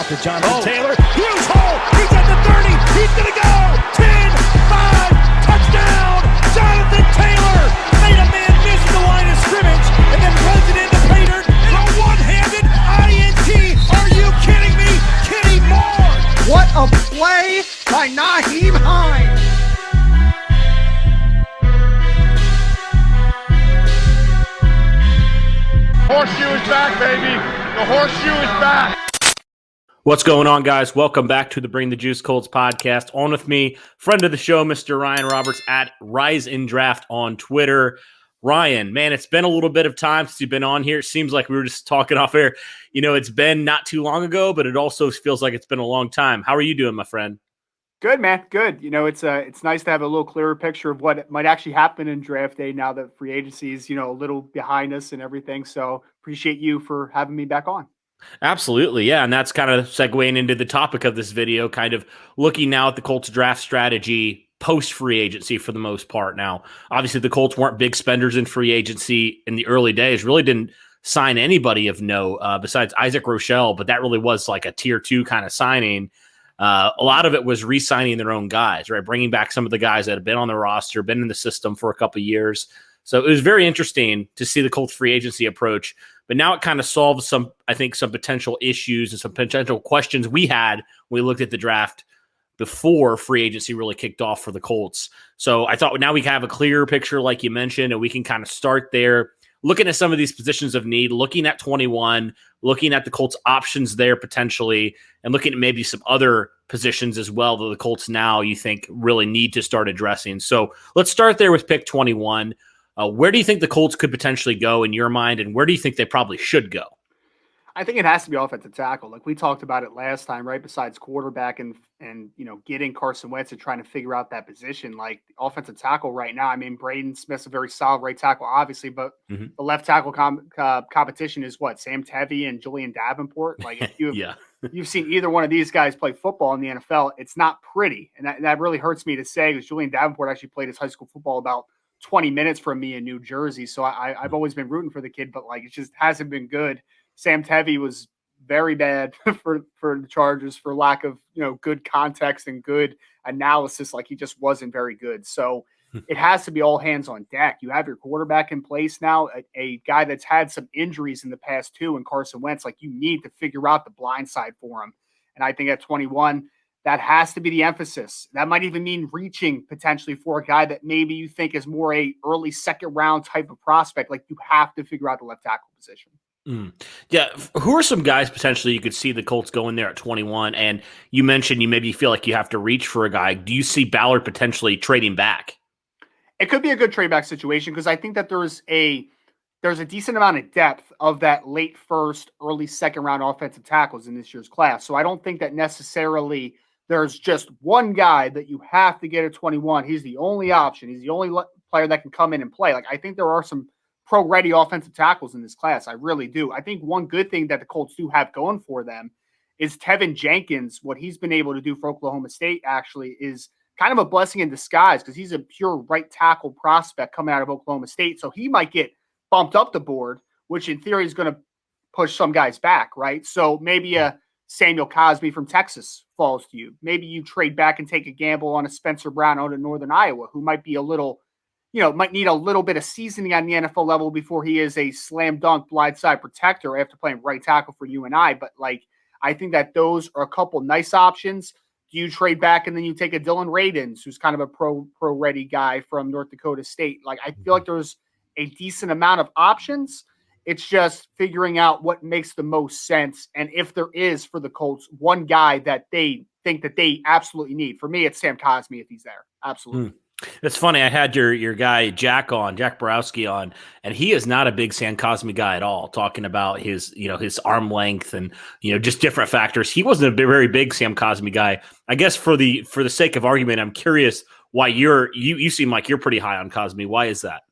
to Jonathan Taylor. Huge hole. He's at the 30. He's going to go. 10, 5, touchdown. Jonathan Taylor made a man miss the line of scrimmage and then runs it into Pater for a one-handed INT. Are you kidding me? Kenny Moore. What a play by Nyheim Hines. Horseshoe is back, baby. The horseshoe is back. What's going on, guys? Welcome back to the Bring the Juice Colts podcast. On with me, friend of the show, Mr. Ryan Roberts at Rise in Draft on Twitter. Ryan, man, it's been a little bit of time since you've been on here. It seems like we were just talking off air. You know, it's been not too long ago, but it also feels like it's been a long time. How are you doing, my friend? Good, man. Good. You know, it's nice to have a little clearer picture of what might actually happen in draft day now that free agency is, a little behind us and everything. So appreciate you for having me back on. Absolutely. Yeah. And that's kind of segueing into the topic of this video, kind of looking now at the Colts draft strategy post free agency for the most part. Now, obviously the Colts weren't big spenders in free agency in the early days, really didn't sign anybody of note besides Isaac Rochelle, but that really was like a tier 2 kind of signing. A lot of it was re-signing their own guys, right? Bringing back some of the guys that had been on the roster, been in the system for a couple of years. So it was very interesting to see the Colts free agency approach, but now it kind of solves some potential issues and some potential questions we had when we looked at the draft before free agency really kicked off for the Colts. So I thought now we have a clearer picture, like you mentioned, and we can kind of start there, looking at some of these positions of need, looking at 21, looking at the Colts options there potentially, and looking at maybe some other positions as well that the Colts now you think really need to start addressing. So let's start there with pick 21. Where do you think the Colts could potentially go in your mind, and where do you think they probably should go? I think it has to be offensive tackle. Like we talked about it last time, right? Besides quarterback and getting Carson Wentz and trying to figure out that position, like offensive tackle right now. I mean, Braden Smith's a very solid right tackle, obviously, but the left tackle competition is what? Sam Tevi and Julian Davenport. Like if you've seen either one of these guys play football in the NFL, it's not pretty, and that really hurts me to say because Julian Davenport actually played his high school football about 20 minutes from me in New Jersey, so I've always been rooting for the kid, but like it just hasn't been good. Sam Tevi was very bad for the Chargers for lack of, good context and good analysis. Like he just wasn't very good. So it has to be all hands on deck. You have your quarterback in place now, a guy that's had some injuries in the past too, and Carson Wentz, like you need to figure out the blind side for him. And I think at 21, that has to be the emphasis. That might even mean reaching potentially for a guy that maybe you think is more a early second round type of prospect. Like you have to figure out the left tackle position. Yeah. Who are some guys potentially you could see the Colts going there at 21? And you mentioned you maybe feel like you have to reach for a guy. Do you see Ballard potentially trading back? It could be a good trade back situation because I think that there's a decent amount of depth of that late first, early second round offensive tackles in this year's class. So I don't think that necessarily there's just one guy that you have to get at 21. He's the only option. He's the only player that can come in and play. Like I think there are some pro-ready offensive tackles in this class. I really do. I think one good thing that the Colts do have going for them is Tevin Jenkins. What he's been able to do for Oklahoma State actually is kind of a blessing in disguise because he's a pure right tackle prospect coming out of Oklahoma State. So he might get bumped up the board, which in theory is going to push some guys back, right? So maybe a Samuel Cosby from Texas falls to you. Maybe you trade back and take a gamble on a Spencer Brown out of Northern Iowa, who might be might need a little bit of seasoning on the NFL level before he is a slam dunk blindside protector after playing right tackle for UNI. But like, I think that those are a couple nice options. Do you trade back and then you take a Dylan Radins, who's kind of a pro-ready guy from North Dakota State? Like, I feel like there's a decent amount of options. It's just figuring out what makes the most sense. And if there is for the Colts, one guy that they think that they absolutely need. For me, it's Sam Cosby if he's there. Absolutely. It's funny. I had your guy Jack Borowski on, and he is not a big Sam Cosmi guy at all. Talking about his arm length and just different factors. He wasn't a very big Sam Cosmi guy. I guess for the sake of argument, I'm curious why you seem like you're pretty high on Cosmi. Why is that?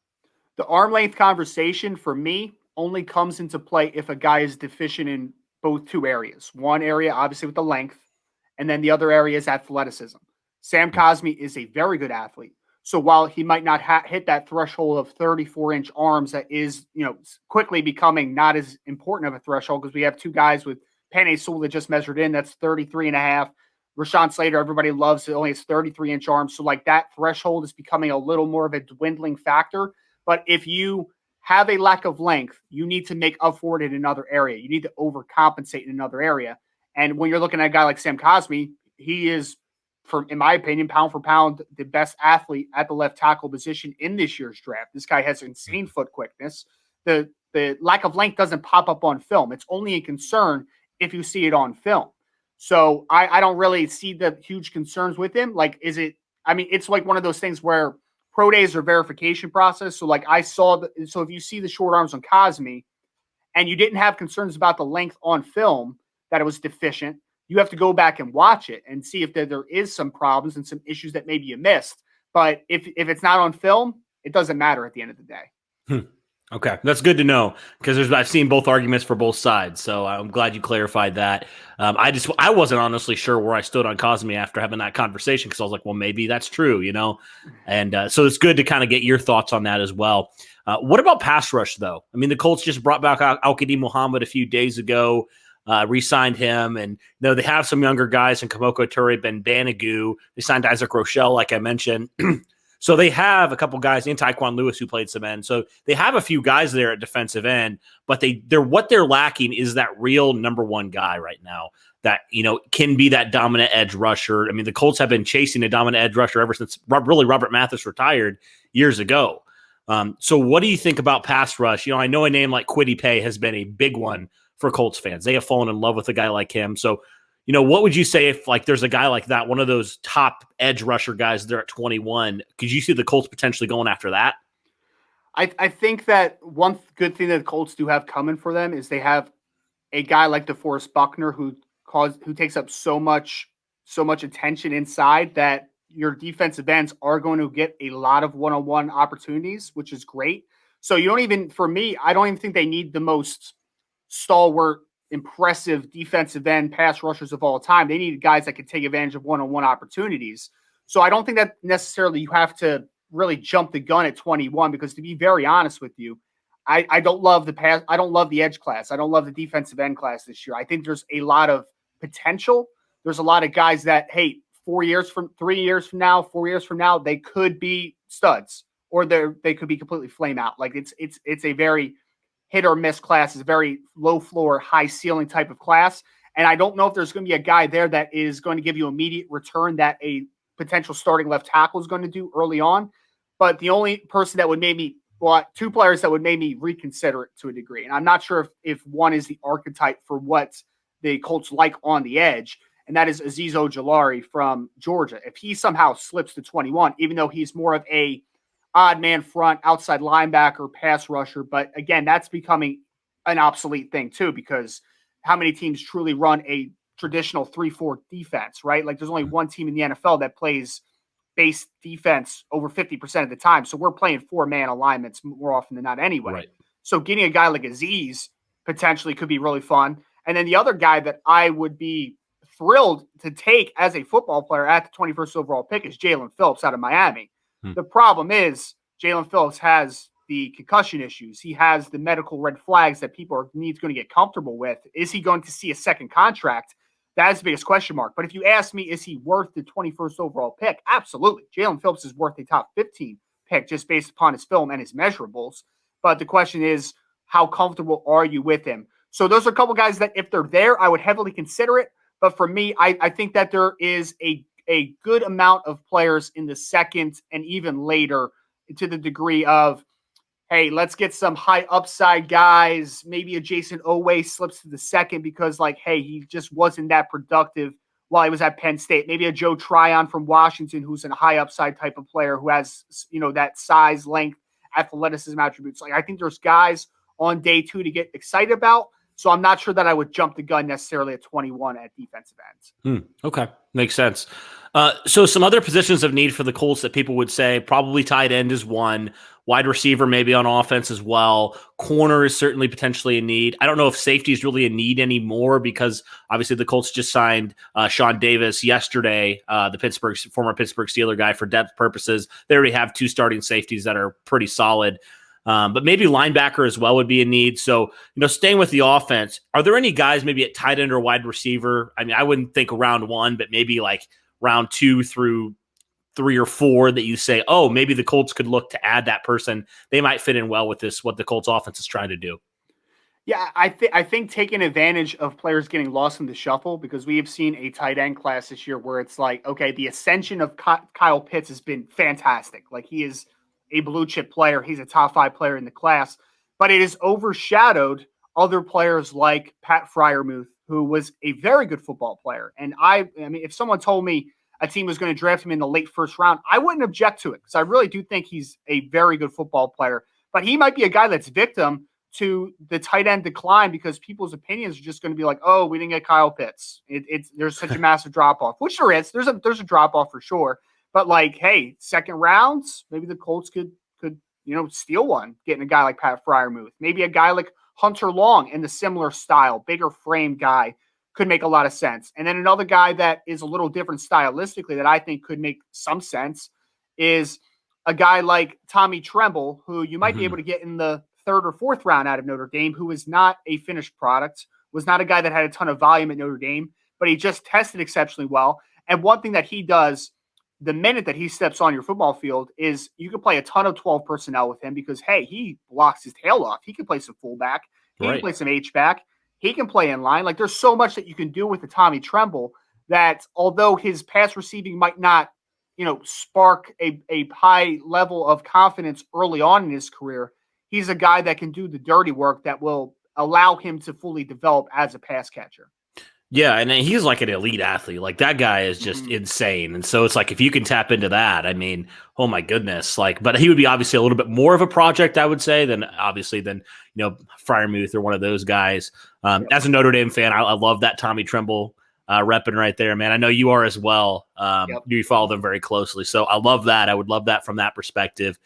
The arm length conversation for me only comes into play if a guy is deficient in both two areas. One area, obviously, with the length, and then the other area is athleticism. Sam Cosmi is a very good athlete. So while he might not hit that threshold of 34-inch arms that is, quickly becoming not as important of a threshold because we have two guys with Penei Sewell that just measured in, that's 33.5. Rashawn Slater, everybody loves it, only has 33-inch arms. So like that threshold is becoming a little more of a dwindling factor. But if you have a lack of length, you need to make up for it in another area. You need to overcompensate in another area. And when you're looking at a guy like Sam Cosby, he is, in my opinion, pound for pound, the best athlete at the left tackle position in this year's draft. This guy has insane foot quickness. The lack of length doesn't pop up on film. It's only a concern if you see it on film. So I don't really see the huge concerns with him. Like, it's like one of those things where pro days are verification process. So like so if you see the short arms on Cosme and you didn't have concerns about the length on film, that it was deficient, you have to go back and watch it and see if there is some problems and some issues that maybe you missed. But if it's not on film, it doesn't matter at the end of the day. Okay, that's good to know because I've seen both arguments for both sides, so I'm glad you clarified that. I wasn't honestly sure where I stood on Cosme after having that conversation because I was like, well, maybe that's true, and so it's good to kind of get your thoughts on that as well. What about pass rush though? I mean, the Colts just brought back Al-Qadim Muhammad a few days ago, re-signed him, and they have some younger guys in Kamoko Ture, Ben Banogu. They signed Isaac Rochelle, like I mentioned. So they have a couple guys in Tyquan Lewis who played some end. So they have a few guys there at defensive end, but they're lacking is that real number one guy right now that, can be that dominant edge rusher. I mean, the Colts have been chasing a dominant edge rusher ever since really Robert Mathis retired years ago. So what do you think about pass rush? I know a name like Kwity Paye has been a big one for Colts fans. They have fallen in love with a guy like him. So what would you say if there's a guy like that, one of those top edge rusher guys there at 21? Could you see the Colts potentially going after that? I think that one good thing that the Colts do have coming for them is they have a guy like DeForest Buckner who takes up so much attention inside that your defensive ends are going to get a lot of one-on-one opportunities, which is great. So I don't even think they need the most stalwart, impressive defensive end pass rushers of all time. They need guys that can take advantage of one-on-one opportunities. So I don't think that necessarily you have to really jump the gun at 21 because, to be very honest with you, I don't love the pass. I don't love the edge class. I don't love the defensive end class this year. I think there's a lot of potential. There's a lot of guys that, hey, 3 years from now, they could be studs or they could be completely flame out. Like it's a very hit or miss class. Is a very low floor, high ceiling type of class. And I don't know if there's going to be a guy there that is going to give you immediate return that a potential starting left tackle is going to do early on. But the only person that would two players that would make me reconsider it to a degree. And I'm not sure if one is the archetype for what the Colts like on the edge. And that is Azeez Ojulari from Georgia. If he somehow slips to 21, even though he's more of a odd man front, outside linebacker, pass rusher. But again, that's becoming an obsolete thing too, because how many teams truly run a traditional 3-4 defense, right? Like there's only one team in the NFL that plays base defense over 50% of the time. So we're playing 4-man alignments more often than not anyway. Right. So getting a guy like Azeez potentially could be really fun. And then the other guy that I would be thrilled to take as a football player at the 21st overall pick is Jalen Phillips out of Miami. The problem is Jalen Phillips has the concussion issues. He has the medical red flags that people are going to get comfortable with. Is he going to see a second contract? That is the biggest question mark. But if you ask me, is he worth the 21st overall pick? Absolutely. Jalen Phillips is worth a top 15 pick just based upon his film and his measurables. But the question is, how comfortable are you with him? So those are a couple guys that if they're there, I would heavily consider it. But for me, I think that there is a good amount of players in the second and even later to the degree of, hey, let's get some high upside guys. Maybe a Jason Oweh slips to the second because, like, hey, he just wasn't that productive while he was at Penn State. Maybe a Joe Tryon from Washington who's a high upside type of player who has, that size, length, athleticism attributes. Like, I think there's guys on day 2 to get excited about. So I'm not sure that I would jump the gun necessarily at 21 at defensive ends. Okay. Makes sense. So some other positions of need for the Colts that people would say probably tight end is one, wide receiver maybe on offense as well. Corner is certainly potentially a need. I don't know if safety is really a need anymore because obviously the Colts just signed Sean Davis yesterday, the former Pittsburgh Steeler guy for depth purposes. They already have 2 starting safeties that are pretty solid. But maybe linebacker as well would be a need. So, staying with the offense, are there any guys maybe at tight end or wide receiver? I mean, I wouldn't think round 1, but maybe like round 2 through 3 or 4 that you say, oh, maybe the Colts could look to add that person. They might fit in well with what the Colts offense is trying to do. Yeah, I think taking advantage of players getting lost in the shuffle, because we have seen a tight end class this year where it's like, okay, the ascension of Kyle Pitts has been fantastic. Like, he is a blue chip player. He's a top 5 player in the class, but it has overshadowed other players like Pat Freiermuth, who was a very good football player. And I mean, if someone told me a team was going to draft him in the late first round, I wouldn't object to it, because I really do think he's a very good football player. But he might be a guy that's victim to the tight end decline, because people's opinions are just going to be like, oh, we didn't get Kyle Pitts. There's such a massive drop off, which there is. There's a drop off for sure. But like, hey, second rounds, maybe the Colts could steal one, getting a guy like Pat Freiermuth. Maybe a guy like Hunter Long in the similar style, bigger frame guy could make a lot of sense. And then another guy that is a little different stylistically that I think could make some sense is a guy like Tommy Tremble, who you might be able to get in the 3rd or 4th round out of Notre Dame, who is not a finished product, was not a guy that had a ton of volume at Notre Dame, but he just tested exceptionally well. And one thing that he does the minute that he steps on your football field is you can play a ton of 12 personnel with him, because, hey, he blocks his tail off. He can play some fullback. He can play some H-back. He can play in line. Like, there's so much that you can do with the Tommy Tremble that, although his pass receiving might not, spark a high level of confidence early on in his career, he's a guy that can do the dirty work that will allow him to fully develop as a pass catcher. Yeah, and he's like an elite athlete. Like, that guy is just insane. And so it's like, if you can tap into that, I mean, oh my goodness. Like, but he would be obviously a little bit more of a project, I would say, than Freiermuth or one of those guys. As a Notre Dame fan, I love that Tommy Tremble repping right there, man. I know you are as well. You follow them very closely. So I love that. I would love that from that perspective.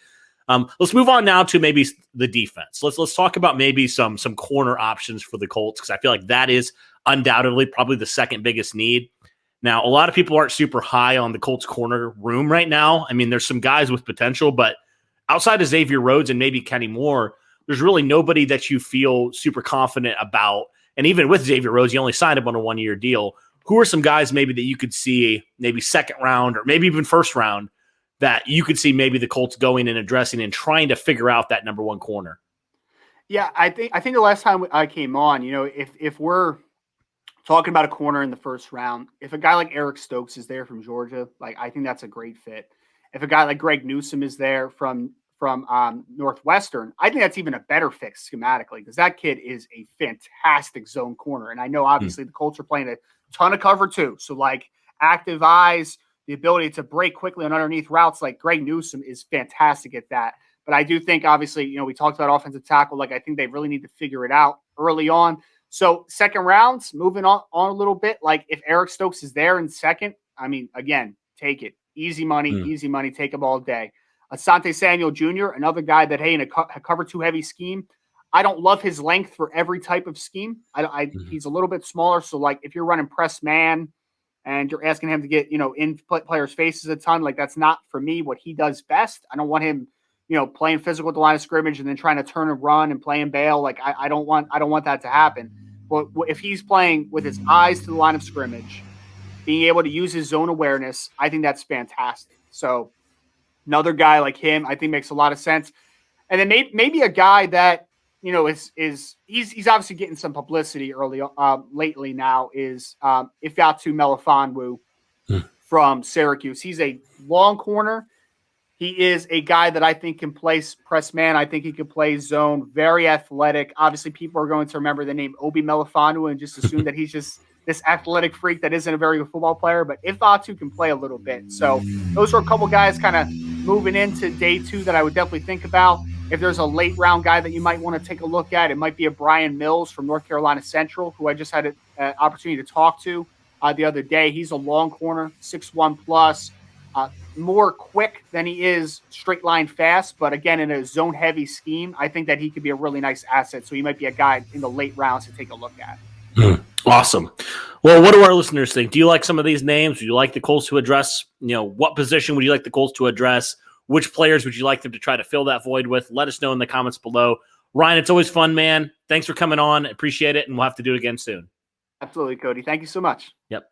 Let's move on now to maybe the defense. Let's talk about maybe some corner options for the Colts, because I feel like that is undoubtedly probably the second biggest need. Now, a lot of people aren't super high on the Colts corner room right now. I mean, there's some guys with potential, but outside of Xavier Rhodes and maybe Kenny Moore, there's really nobody that you feel super confident about. And even with Xavier Rhodes, you only signed him on a 1-year deal. Who are some guys maybe that you could see maybe second round or maybe even first round that you could see maybe the Colts going and addressing and trying to figure out that number 1 corner? Yeah, I think the last time I came on, if we're talking about a corner in the first round, if a guy like Eric Stokes is there from Georgia, like, I think that's a great fit. If a guy like Greg Newsome is there from Northwestern, I think that's even a better fit schematically, because that kid is a fantastic zone corner. And I know obviously the Colts are playing a ton of cover too. So like active eyes, the ability to break quickly on underneath routes, like Greg Newsome is fantastic at that. But I do think, obviously, we talked about offensive tackle. Like, I think they really need to figure it out early on. So second rounds, moving on a little bit. Like, if Eric Stokes is there in second, I mean, again, take it. Easy money, take him all day. Asante Samuel Jr., another guy that, hey, in a cover 2 heavy scheme, I don't love his length for every type of scheme. He's a little bit smaller. So, like, if you're running press man and you're asking him to get, in players' faces a ton, like, that's not, for me, what he does best. I don't want him, playing physical at the line of scrimmage and then trying to turn and run and play and bail. Like, I don't want that to happen. But if he's playing with his eyes to the line of scrimmage, being able to use his zone awareness, I think that's fantastic. So another guy like him, I think, makes a lot of sense. And then maybe a guy that, he's obviously getting some publicity lately now is Ifeatu Melifonwu from Syracuse. He's a long corner. He is a guy that I think can play press man. I think he can play zone, very athletic. Obviously, people are going to remember the name Obi Melifonwu and just assume that he's just this athletic freak that isn't a very good football player. But Ifeatu can play a little bit. So those are a couple guys kind of moving into day 2 that I would definitely think about. If there's a late round guy that you might want to take a look at, it might be a Brian Mills from North Carolina Central, who I just had an opportunity to talk to the other day. He's a long corner, 6'1 plus. More quick than he is straight line fast, but again, in a zone heavy scheme, I think that he could be a really nice asset. So he might be a guy in the late rounds to take a look at. Awesome. Well, what do our listeners think? Do you like some of these names? Do you like the Colts to address, what position would you like the Colts to address? Which players would you like them to try to fill that void with? Let us know in the comments below. Ryan, it's always fun, man. Thanks for coming on. Appreciate it, and we'll have to do it again soon. Absolutely, Cody. Thank you so much. Yep.